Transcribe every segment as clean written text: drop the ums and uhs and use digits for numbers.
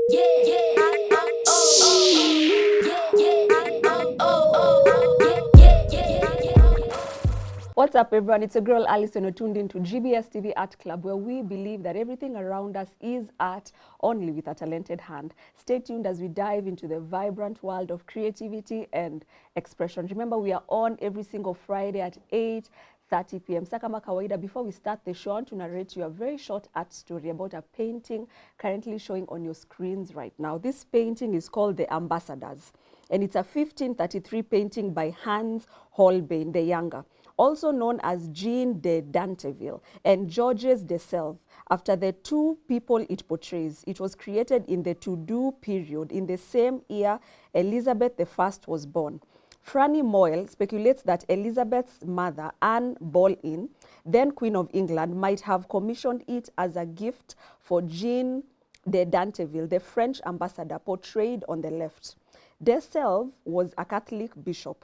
What's up, everyone? It's your girl Alison, you're tuned into GBS TV Art Club, where we believe that everything around us is art, only with a talented hand. Stay tuned as we dive into the vibrant world of creativity and expression. Remember, we are on every single Friday at 8:30 p.m. Kama kawaida, before we start the show, I want to narrate you a very short art story about a painting currently showing on your screens right now. This painting is called The Ambassadors, and it's a 1533 painting by Hans Holbein the Younger, also known as Jean de Danteville and Georges de Selve, after the two people it portrays. It was created in the to-do period in the same year Elizabeth I was born. Franny Moyle speculates that Elizabeth's mother, Anne Boleyn, then Queen of England, might have commissioned it as a gift for Jean de Danteville, the French ambassador portrayed on the left. De Selve was a Catholic bishop.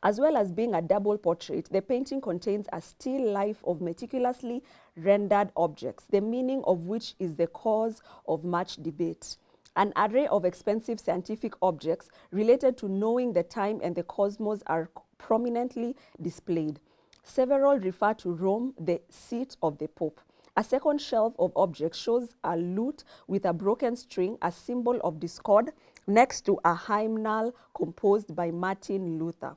As well as being a double portrait, the painting contains a still life of meticulously rendered objects, the meaning of which is the cause of much debate. An array of expensive scientific objects related to knowing the time and the cosmos are prominently displayed. Several refer to Rome, the seat of the Pope. A second shelf of objects shows a lute with a broken string, a symbol of discord, next to a hymnal composed by Martin Luther.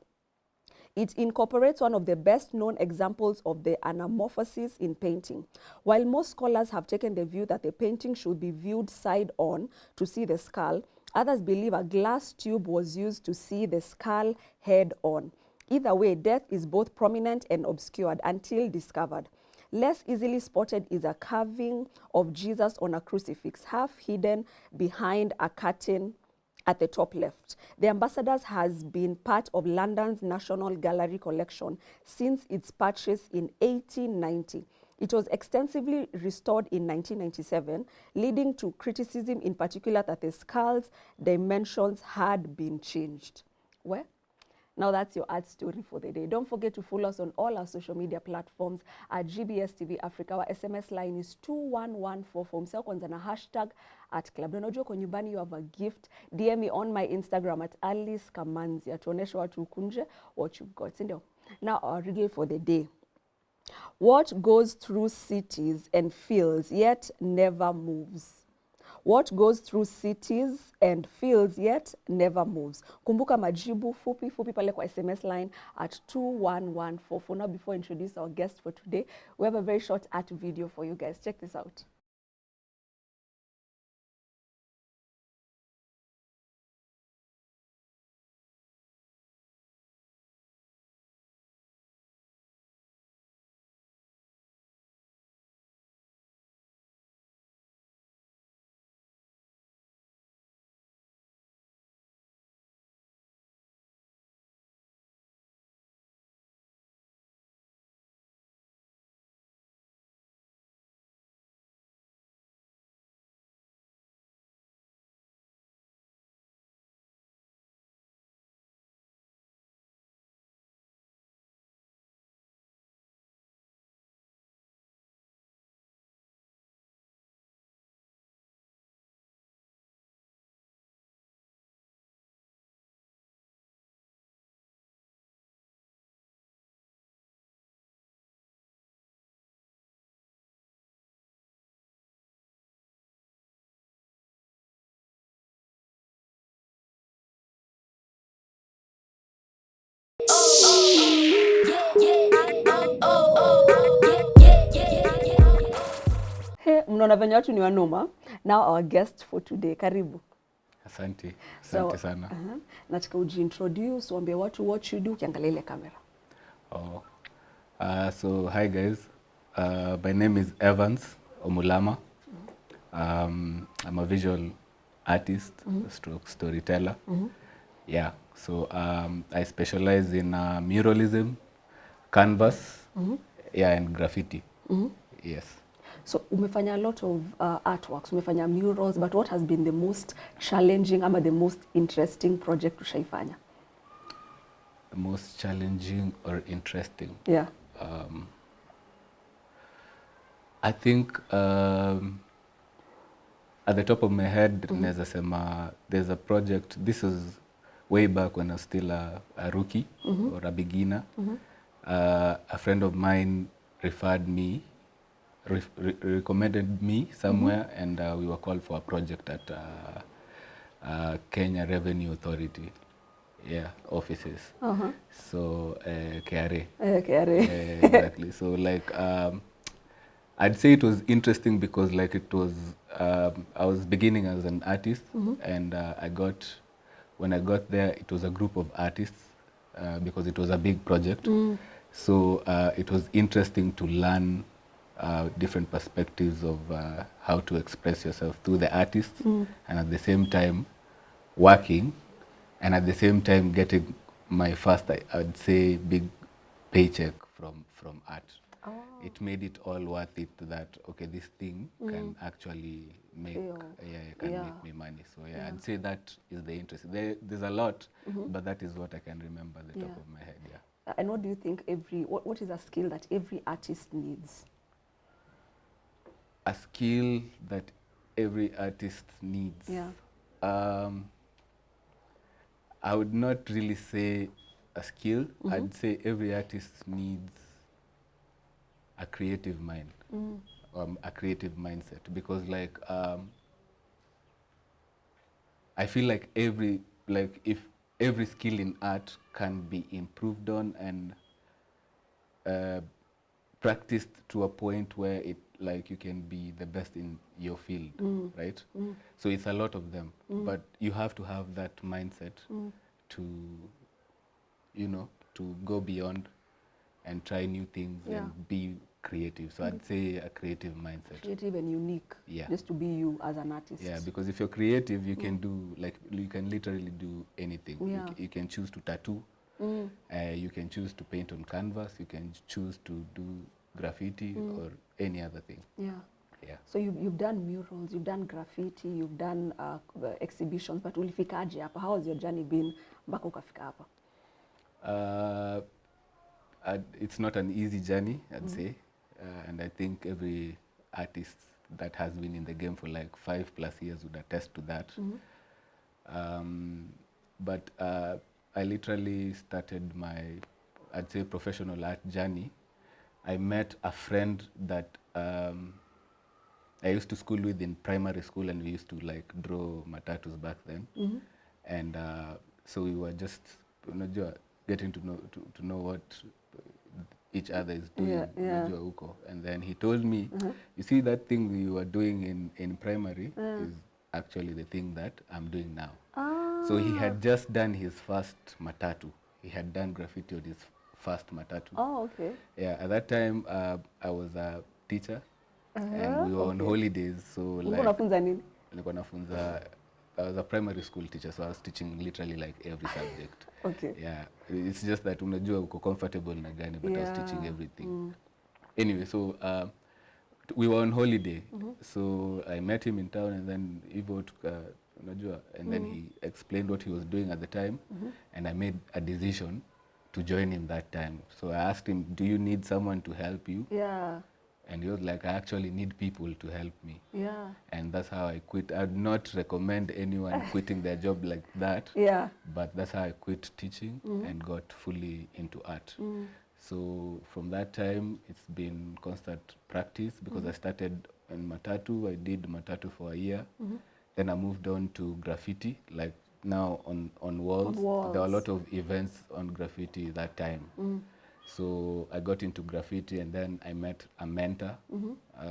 It incorporates one of the best-known examples of the anamorphosis in painting. While most scholars have taken the view that the painting should be viewed side-on to see the skull, others believe a glass tube was used to see the skull head-on. Either way, death is both prominent and obscured until discovered. Less easily spotted is a carving of Jesus on a crucifix, half hidden behind a curtain at the top left. The Ambassadors has been part of London's National Gallery collection since its purchase in 1890. It was extensively restored in 1997, leading to criticism, in particular that the skull's dimensions had been changed. Well, now that's your art story for the day. Don't forget to follow us on all our social media platforms at GBS TV Africa. Our SMS line is 21144. Msao kwanza na hashtag at Klub. Unajua kwa nyumbani you have a gift. DM me on my Instagram at Alice Kamanzi. Atuonesha watu kunje what you've got. Sindio? Now our riddle for the day. What goes through cities and fields yet never moves? What goes through cities and fields yet never moves? Kumbuka majibu fupi pale kwa SMS line at 21144. Now, before I introduce our guest for today, we have a very short art video for you guys. Check this out. Hey, mnaona venye watu ni wanoma. Now our guest for today, karibu. Asante So, sana. Nataka ujiintroduce, uambie watu what you do, ukiangalia ile kamera. Oh. So hi guys. My name is Evans Omulama. I'm a visual artist, stroke storyteller. Yeah. So I specialize in muralism, canvas, yeah, and graffiti. Yes. So umefanya a lot of artworks, umefanya murals, but what has been the most challenging ama the most interesting project ushaifanya? The most challenging or interesting? Yeah. I think as at the top of my head, naweza sema there's a project. This was way back when I was still a rookie or a beginner. A friend of mine referred me, recommended me somewhere, and we were called for a project at Kenya Revenue Authority. Yeah, offices. So KRA. KRA. Exactly. So like I'd say it was interesting because like it was I was beginning as an artist, and when I got there, it was a group of artists because it was a big project. So it was interesting to learn different perspectives of how to express yourself through the artists, and at the same time working, and at the same time getting my first, I'd say, big paycheck from art. It made it all worth it that, okay, this thing can actually make, make me money. So yeah, I'd say that is the interest. There's a lot, but that is what I can remember at the top of my head, yeah. And what do you think what is a skill that every artist needs? A skill that every artist needs. Yeah. I would not really say a skill. I'd say every artist needs a creative mind, a creative mindset, because like I feel like if every skill in art can be improved on and practiced to a point where it like you can be the best in your field, right? So it's a lot of them, but you have to have that mindset to, you know, to go beyond and try new things and be creative. So I'd say a creative mindset. Creative and unique. Yeah. Just to be you as an artist. Yeah, because if you're creative, you can do, like, you can literally do anything. Yeah. You can choose to tattoo. You can choose to paint on canvas. You can choose to do graffiti or any other thing. Yeah. Yeah. So you've done murals, you've done graffiti, you've done exhibitions, but ulifikaje hapa? How has your journey been mpaka ukafika hapa? It's not an easy journey, I'd say. And I think every artist that has been in the game for like 5+ years would attest to that. But I literally started my, I'd say, professional art journey. I met a friend that I used to school with in primary school, and we used to like draw matatus back then. And so we were just getting to know what each other is doing. And then he told me, you see, that thing you were doing in primary is actually the thing that I'm doing now. So he had just done his first matatu. He had done graffiti on his first matatu. Oh, okay. Yeah, at that time I was a teacher, and we were on holidays. So like, unafunza nini? Nilikuwa nafunza, I was a primary school teacher, so I was teaching literally like every subject. Okay. Yeah, it's just that unajua uko comfortable na gani, but I was teaching everything. Anyway, so we were on holiday, so I met him in town, and then Ivo took unajua, and then he explained what he was doing at the time, and I made a decision to join him that time. So I asked him, do you need someone to help you? Yeah. And he was like, I actually need people to help me. Yeah. And that's how I quit. I'd not recommend anyone quitting their job like that. Yeah. But that's how I quit teaching and got fully into art. So from that time, it's been constant practice, because I started in matatu. I did matatu for a year. Then I moved on to graffiti, like now on walls. There were a lot of events on graffiti that time. So I got into graffiti, and then I met a mentor.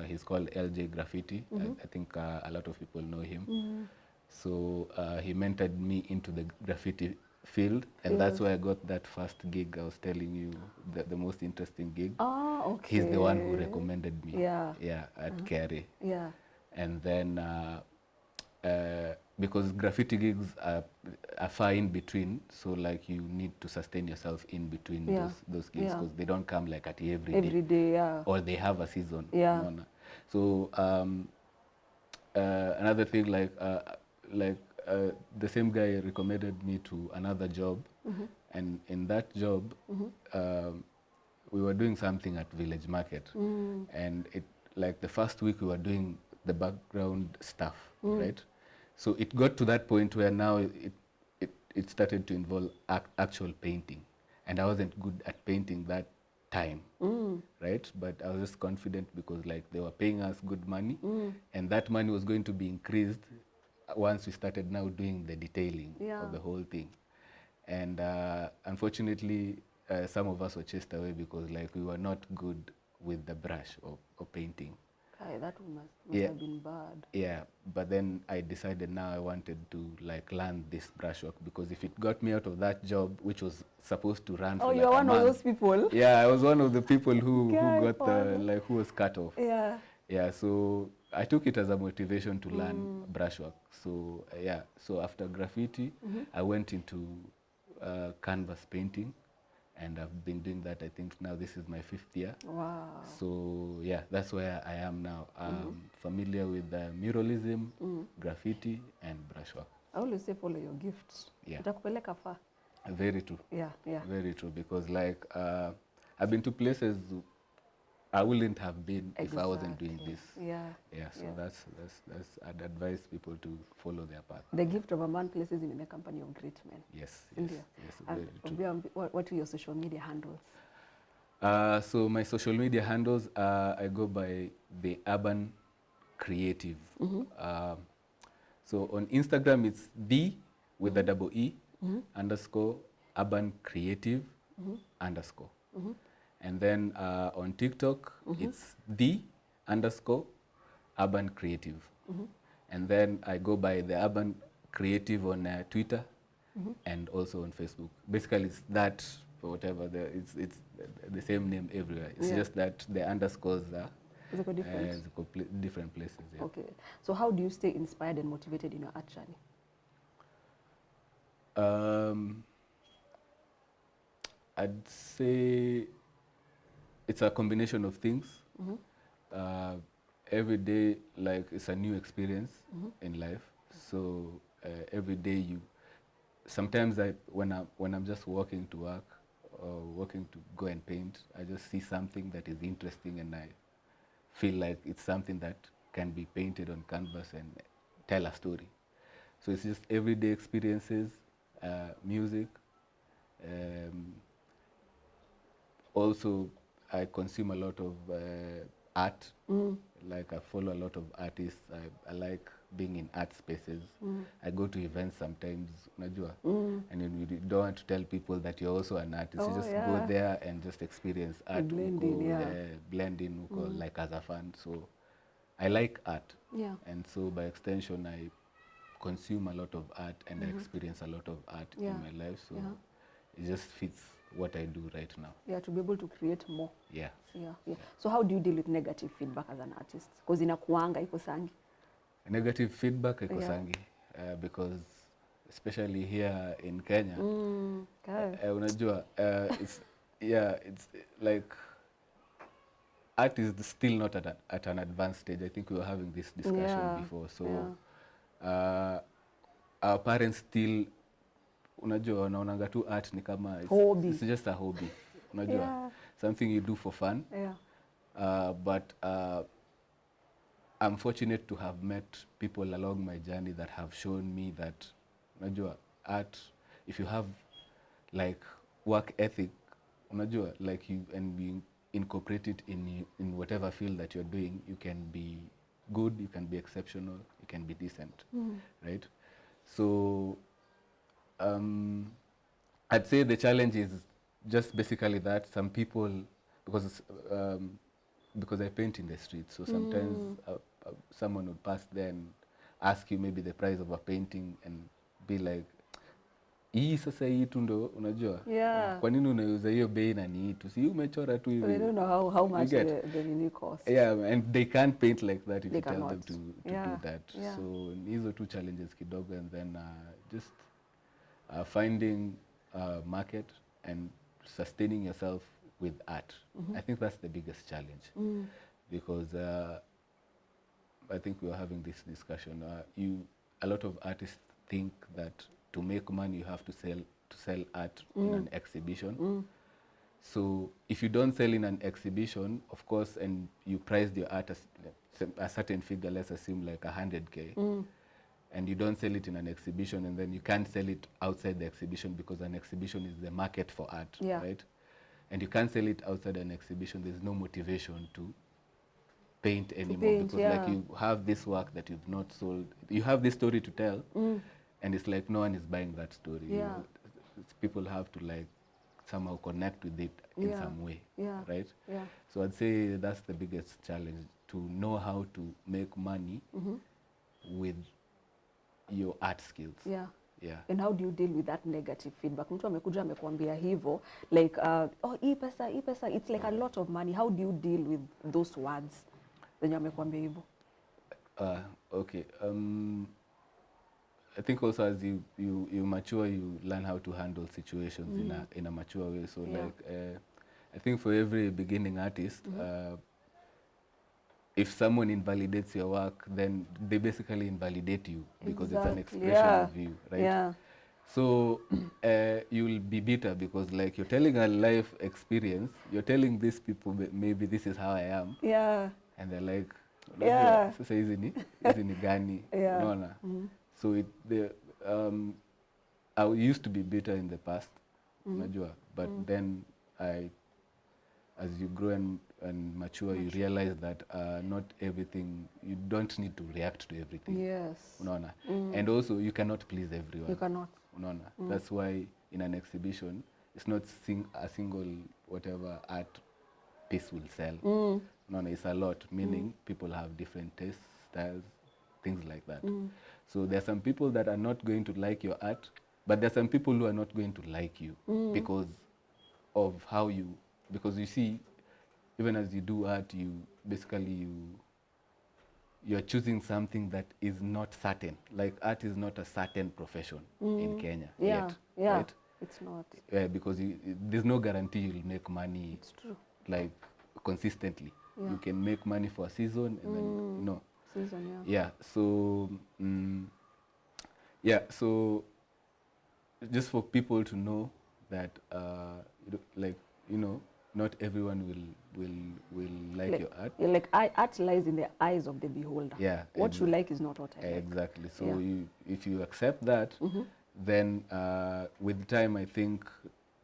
He's called LJ Graffiti. I think a lot of people know him. So he mentored me into the graffiti field, and that's where I got that first gig I was telling you, the most interesting gig. Oh, okay. He's the one who recommended me. Yeah. Yeah, at KRA. Yeah. And then because graffiti gigs are far in between, so like you need to sustain yourself in between those gigs, because they don't come like at every day, yeah. or they have a season. Yeah. So another thing, like the same guy recommended me to another job, and in that job we were doing something at Village Market, and it, like, the first week we were doing the background stuff, right? So it got to that point where now it started to involve actual painting, and I wasn't good at painting that time, right? But I was just confident because like they were paying us good money, and that money was going to be increased once we started now doing the detailing of the whole thing. And unfortunately, some of us were chased away because like we were not good with the brush of painting. Okay, that must have been bad. Yeah, but then I decided now I wanted to like learn this brushwork, because if it got me out of that job, which was supposed to run for like you're a one month, of those people. Yeah, I was one of the people who got the fun. like who was cut off. Yeah. Yeah, so I took it as a motivation to learn brushwork. So yeah, so after graffiti, I went into canvas painting, and I've been doing that. I think now this is my 5th year. Wow. So yeah, that's where I am now. I'm familiar with muralism, graffiti, and brushwork. I always say follow your gifts. Yeah. Itakupeleka far. Very true. Yeah, yeah. Very true, because like I've been to places I wouldn't have been if I wasn't doing this. Yeah. Yeah, so that's I'd advise people to follow their path. The gift of a man places him in the company of great men. Yes, India. Yes, very true. What are your social media handles? So my social media handles, I go by the Urban Creative. So on Instagram, it's the with the double E underscore Urban Creative underscore. And then on TikTok, it's the underscore Urban Creative. And then I go by the Urban Creative on Twitter and also on Facebook. Basically, it's that for whatever. It's the same name everywhere. It's just that the underscores are different places. Yeah. Okay. So how do you stay inspired and motivated in your art journey? I'd say it's a combination of things. Every day, like, it's a new experience in life. So every day sometimes when I'm just walking to work or walking to go and paint, I just see something that is interesting and I feel like it's something that can be painted on canvas and tell a story. So it's just everyday experiences, music. Also, I consume a lot of art. Like I follow a lot of artists. I like being in art spaces. I go to events sometimes, unajua, and then you don't want to tell people that you're also an artist. You just go there and just experience art. Blend in, like as a fan. So I like art. Yeah. And so by extension, I consume a lot of art and I experience a lot of art in my life. So it just fits what I do right now. Yeah, to be able to create more. Yeah. So how do you deal with negative feedback as an artist? Because inakuanga iko sangi. Negative feedback iko sangi because especially here in Kenya, unajua, it's like art is still not at an advanced stage. I think we were having this discussion before. So our parents still, unajua, wanaonanga tu art ni kama it's just a hobby. Unajua, something you do for fun. But I'm fortunate to have met people along my journey that have shown me that, unajua, art, if you have like work ethic, unajua, like you incorporate it in whatever field that you're doing, you can be good, you can be exceptional, you can be decent, right? So I'd say the challenge is just basically that some people, because I paint in the street, so sometimes someone would pass there and ask you maybe the price of a painting and be like, hii sasa hii tu ndo unajua, kwa nini unauza hiyo bei na ni hii tu, si umechora tu hivi. They don't know how much the really cost. Yeah, and they can't paint like that if you tell them to do that. Yeah. So hizo two challenges kidogo, and then just finding a market and sustaining yourself with art. I think that's the biggest challenge because I think we were having this discussion. A lot of artists think that to make money you have to sell art in an exhibition. So if you don't sell in an exhibition, of course, and you priced your art as a certain figure, let's assume like 100K, and you don't sell it in an exhibition, and then you can't sell it outside the exhibition because an exhibition is the market for art, right? And you can't sell it outside an exhibition. There's no motivation to paint anymore, because like you have this work that you've not sold. You have this story to tell, and it's like no one is buying that story. You know? People have to like somehow connect with it in some way, right? So I'd say that's the biggest challenge, to know how to make money with your art skills. And how do you deal with that negative feedback? Mtu amekuja amekuambia hivyo, like oh hii pesa, it's like a lot of money. How do you deal with those words zenye amekuambia hivyo? Okay. I think also as you mature, you learn how to handle situations in a mature way. So like I think for every beginning artist, if someone invalidates your work, then they basically invalidate you, because it's an expression of you, right? So you'll be bitter because like you're telling a life experience, you're telling these people maybe this is how I am, and they're like, sasa hizi ni gani, unaona? So I used to be bitter in the past, unajua, but then as you grow and mature, you realize that not everything, you don't need to react to everything. Unaona? And also you cannot please everyone. You cannot. Unaona? That's why in an exhibition, it's not a single whatever art piece will sell. Unaona? It's a lot, meaning people have different tastes, styles, things like that. So there are some people that are not going to like your art, but there are some people who are not going to like you because of how you, because you see, even as you do art, you basically you're choosing something that is not certain. Like art is not a certain profession in Kenya yet, right? It's not. Because there's no guarantee you'll make money. It's true. Like consistently. You can make money for a season and then, you know. Season, so just for people to know that like, you know, not everyone will like your art. Like art lies in the eyes of the beholder. What you like is not what I like. Exactly. So if you accept that, then with time I think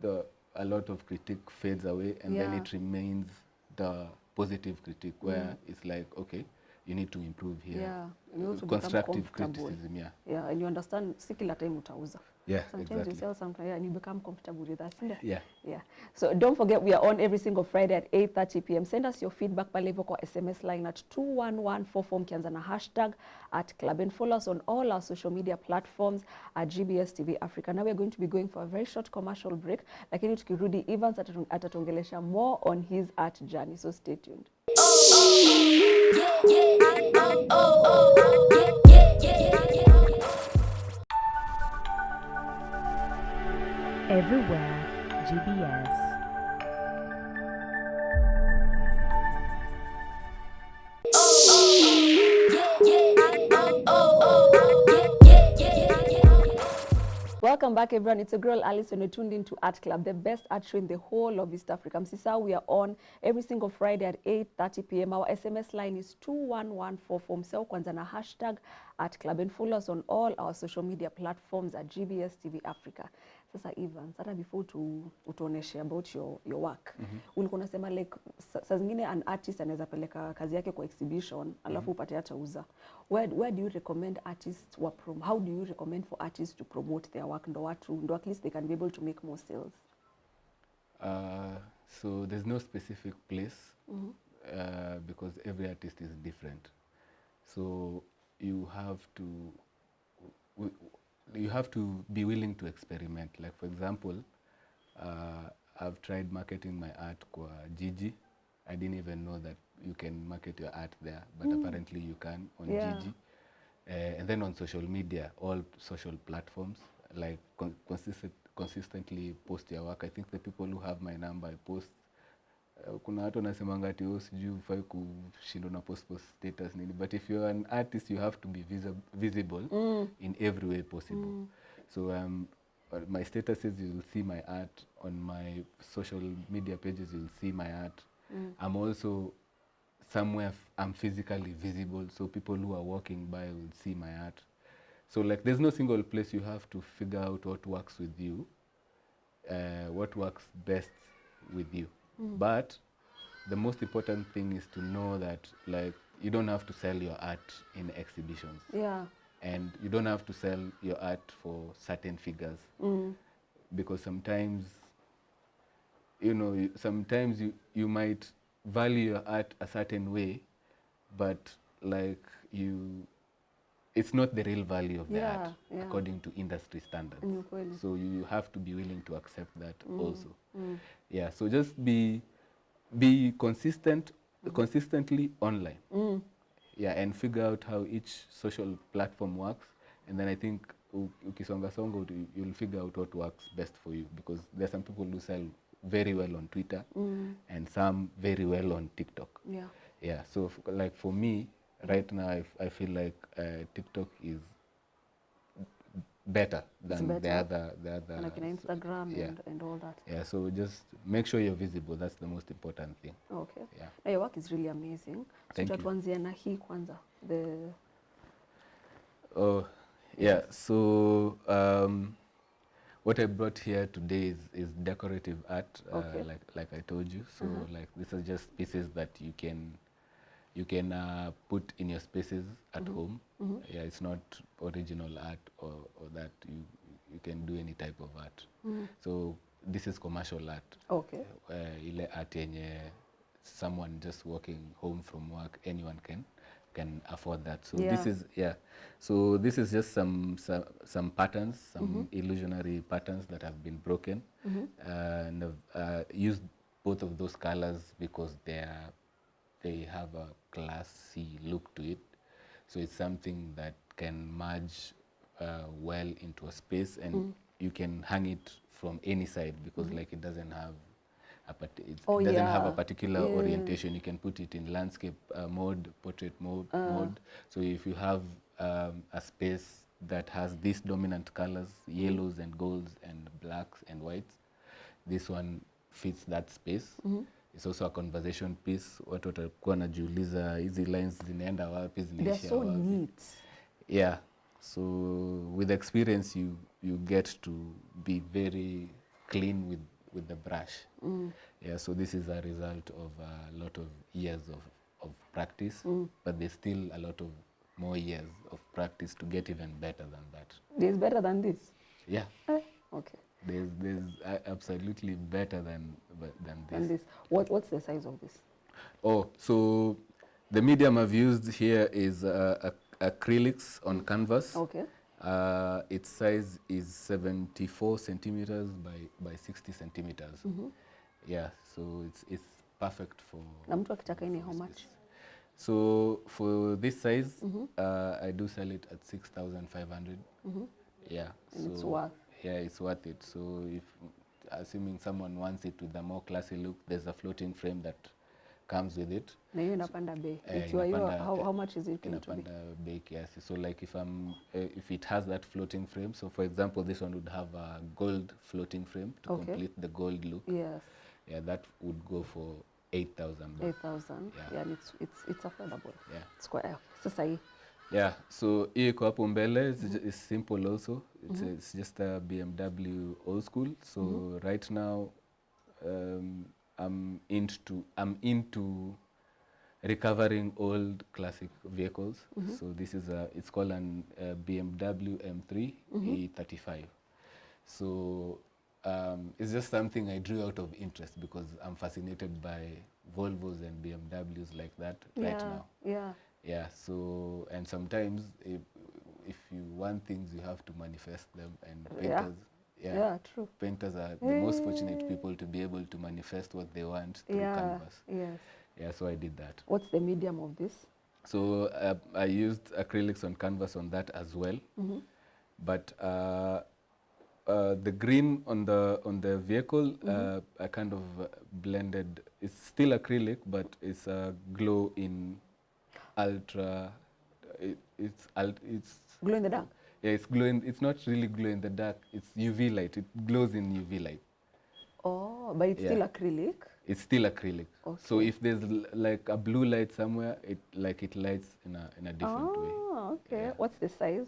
a lot of critique fades away, and then it remains the positive critique where it's like, okay, you need to improve here. And you also constructive criticism, and you understand, si kila time utauza. Sometimes exactly. you sell something and you become comfortable with that. Yeah. So don't forget, we are on every single Friday at 8:30 p.m. Send us your feedback pale hivyo kwa SMS line at 21144 mkianza na hashtag @club, and follow us on all our social media platforms at GBS TV Africa. Now we are going to be going for a very short commercial break, lakini tukirudi Evans atatuongelesha more on his art journey, so stay tuned. Everywhere GBS. Welcome back, everyone. It's a girl, Alice, and you're tuned into Art Club, the best art show in the whole of East Africa. Msisahau, we are on every single Friday at 8:30 p.m. Our SMS line is 21144. Msisahau kwanza na hashtag @club, and follow us on all our social media platforms at GBS TV Africa. Sasa Evans, hata before utuoneshe about your work, ulikuwa unasema like saa zingine an artist anaweza peleka kazi yake kwa exhibition alafu upate hata uza. Where do you recommend artists how do you recommend for artists to promote their work ndo at least they can be able to make more sales? So there's no specific place because every artist is different. So you have to be willing to experiment. Like for example, I've tried marketing my art kwa Gigi. I didn't even know that you can market your art there, but apparently you can on Gigi. And then on social media, all social platforms, like consistently post your work. I think the people who have my number, I post. Kuna watu wanasemanga ati sijui ufai kushindwa na post status nini, but if you're an artist you have to be visible in every way possible. So my statuses, you'll see my art. On my social media pages, you'll see my art. I'm also somewhere I'm physically visible, so people who are walking by will see my art. So like there's no single place. You have to figure out what works with you, what works best with you. But the most important thing is to know that like you don't have to sell your art in exhibitions. Yeah. And you don't have to sell your art for certain figures. Because sometimes, you know, sometimes you might value your art a certain way, but like it's not the real value of the art according to industry standards. So you have to be willing to accept that also. Yeah, so just be consistently online. Yeah, and figure out how each social platform works, and then I think ukisonga songa you'll figure out what works best for you, because there's some people who sell very well on Twitter and some very well on TikTok. Yeah, so like for me right now I feel like TikTok is better than the other like in Instagram and all that. Yeah, so just make sure you're visible. That's the most important thing. Okay. Yeah. Now your work is really amazing. Thank you. Tuanzia na hii kwanza. Yeah, so what I brought here today is decorative art, like I told you. So like these are just pieces that you can put in your spaces at home. Yeah, it's not original art or that you can do any type of art. So this is commercial art. Okay. Ile art yenye someone just walking home from work, anyone can afford that. So this is just some patterns, some illusionary patterns that have been broken, and I've used both of those colors because they have a classy look to it. So it's something that can merge well into a space, and you can hang it from any side, because like it doesn't have have a particular orientation. You can put it in landscape mode, portrait mode. So if you have a space that has these dominant colors, yellows and golds and blacks and whites, this one fits that space. It's also a conversation piece. Watu watakuwa najiuliza hizi lines zinaenda wapi, zinaishia wapi. They're so neat. Yeah. So with experience you get to be very clean with the brush. Yeah, so this is a result of a lot of years of practice, but there's still a lot of more years of practice to get even better than that. There's better than this? Yeah. Okay. There's absolutely better than this. And this. What's the size of this? Oh, so the medium I've used here is acrylics on canvas. Okay. Its size is 74 centimeters by 60 centimeters. Yeah, so it's perfect for. Na mtu akitaka ini how much? So for this size, I do sell it at 6,500. Yeah. And so it's worth. Yeah, it's worth it. So if assuming someone wants it with a more classy look, there's a floating frame that comes with it. Na hiyo inapanda bei. How much is it going to be? Inapanda bei kiasi. So like if it has that floating frame, so for example this one would have a gold floating frame to complete the gold look. Yes. Yeah, that would go for 8,000. 8,000. Yeah, and it's affordable. Yeah. It's quite sasa hii. Yeah, so hii iko hapo mbele is simple also. It's just a BMW old school. So right now I'm into recovering old classic vehicles. So this is it's called an BMW M3 E35. So it's just something I drew out of interest because I'm fascinated by Volvos and BMWs like that right now. Yeah. Yeah, so, and sometimes if you want things, you have to manifest them, and painters, true. Painters are the most fortunate people to be able to manifest what they want through canvas. Yes. Yeah, so I did that. What's the medium of this? So I used acrylics on canvas on that as well, but the green on the vehicle, I kind of blended. It's still acrylic, but it's a glow in ultra. It's glow in the dark. Yeah, it's glowing. It's not really glow in the dark. It's UV light. It glows in UV light. Oh, but it's Yeah. still acrylic. It's still acrylic. So Okay. if there's like a blue light somewhere, it lights in a different way. Oh, okay. Yeah. What's the size?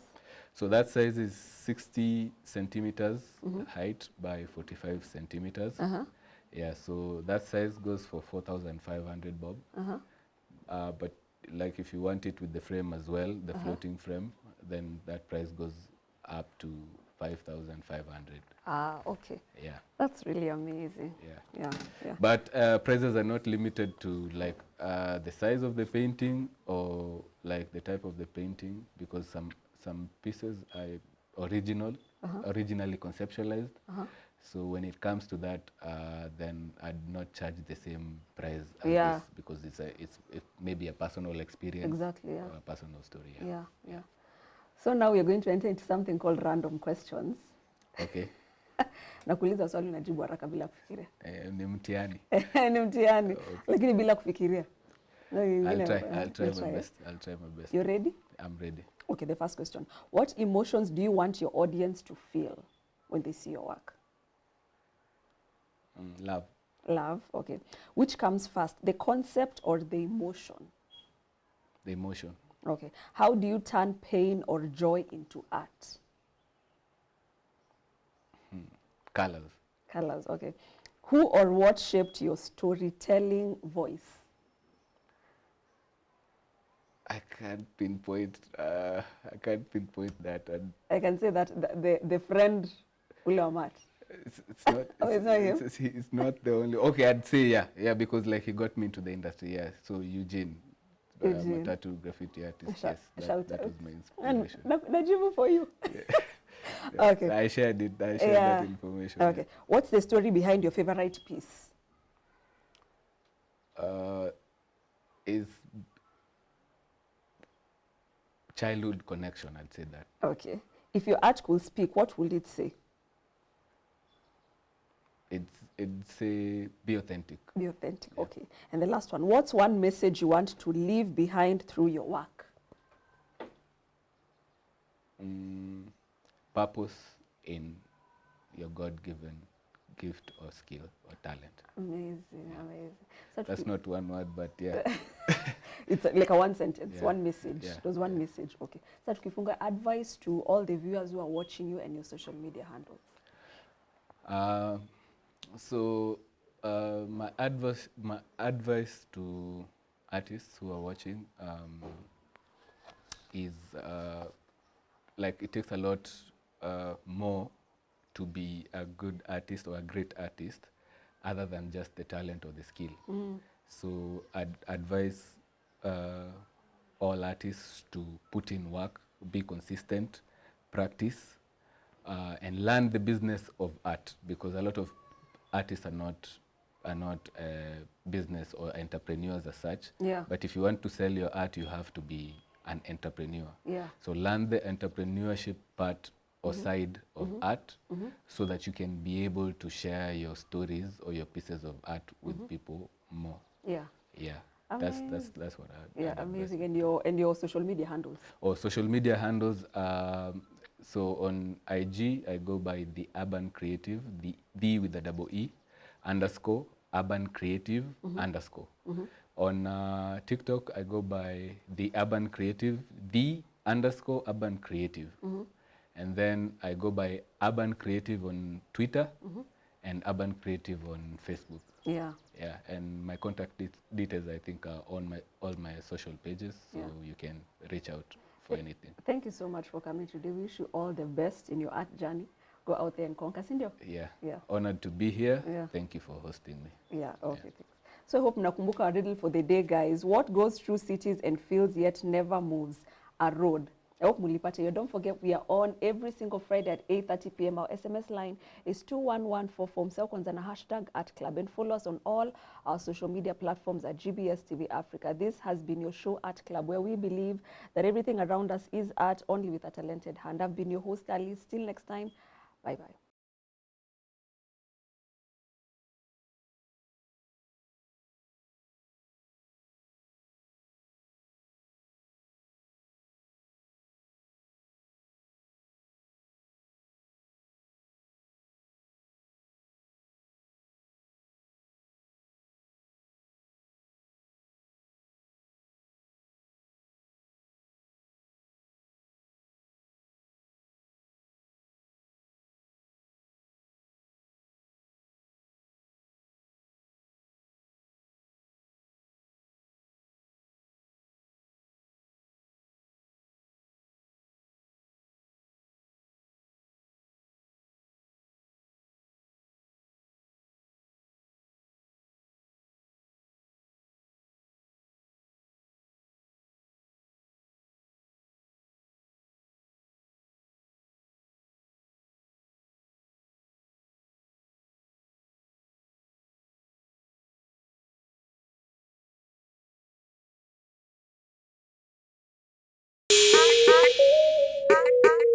So that size is 60 centimeters height by 45 centimeters. Uh-huh. Yeah, so that size goes for 4,500 bob. Uh-huh. But like if you want it with the frame as well, the floating frame, then that price goes up to 5,500. Ah, okay. Yeah, That's really amazing. yeah. Yeah, yeah. But prices are not limited to like the size of the painting or like the type of the painting, because some pieces are originally conceptualized. So when it comes to that, then I'd not charge the same price as Yeah. this, because it may be a personal experience. Exactly, yeah. Or a personal story. Yeah. Yeah, yeah. So now we are going to enter into something called random questions. Okay. Nakuuliza swali unajibu haraka bila kufikiria. Ni mtihani. Ni mtihani, Okay. lakini bila kufikiria. No, I'll try you'll my it. best. I'll try my best. You ready? I'm ready. Okay, the first question. What emotions do you want your audience to feel when they see your work? Love. Love, okay. Which comes first, the concept or the emotion? The emotion. Okay. How do you turn pain or joy into art? Colors. Colors, okay. Who or what shaped your storytelling voice? I can't pinpoint that. And I can say that the friend Ule Matt. it's not. Oh, it's not him? It's not the only. Okay, I'd say yeah, because like he got me into the industry. Yeah, so Eugene, Eugene. my tattoo graffiti artist. Shout- Yes, shout that out. was my And inspiration. Najibu for you. Yeah, Okay. so I shared it. I shared Yeah. that information. Okay. What's the story behind your favorite piece? Is childhood connection. I'd say that. Okay. If your art could speak, what would it say? It'd say be authentic. Be authentic. Yeah. Okay. And the last one. What's one message you want to leave behind through your work? Purpose in your God-given gift or skill or talent. Amazing, amazing. So That's not one word, but yeah. it's like a one sentence, Yeah. one message. Yeah. It was one message. Okay. So tukifunga, advice to all the viewers who are watching you and your social media handles. My advice to artists who are watching is like it takes a lot more to be a good artist or a great artist other than just the talent or the skill. So I'd advise all artists to put in work, be consistent, practice, and learn the business of art, because a lot of artists are not business or entrepreneurs as such. Yeah. But if you want to sell your art, you have to be an entrepreneur. Yeah. So learn the entrepreneurship part or side of art, so that you can be able to share your stories or your pieces of art with people more. Yeah. Yeah. Amazing. That's what I. Yeah, amazing. And your social media handles. Or social media handles. So on IG, I go by the Urban Creative, the with the double E, _ Urban Creative _ On TikTok, I go by the Urban Creative, the _ Urban Creative. And then I go by Urban Creative on Twitter and Urban Creative on Facebook. Yeah. Yeah, and my contact details, I think, are on all my social pages, so Yeah. you can reach out for anything. Thank you so much for coming today. We wish you all the best in your art journey. Go out there and conquer. Sindio? Yeah. Yeah. Honored to be here. Yeah. Thank you for hosting me. Yeah, okay, thanks. So I hope mnakumbuka our riddle for the day, guys. What goes through cities and fields yet never moves? A road. I hope mulipata hiyo. Don't forget we are on every single Friday at 8:30 p.m. Our SMS line is 21144. Msao kwanza na #@club, and follow us on all our social media platforms at GBS TV Africa. This has been your show Art Club, where we believe that everything around us is art, only with a talented hand. I've been your host, Alice. Till next time, bye-bye.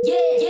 Yeah.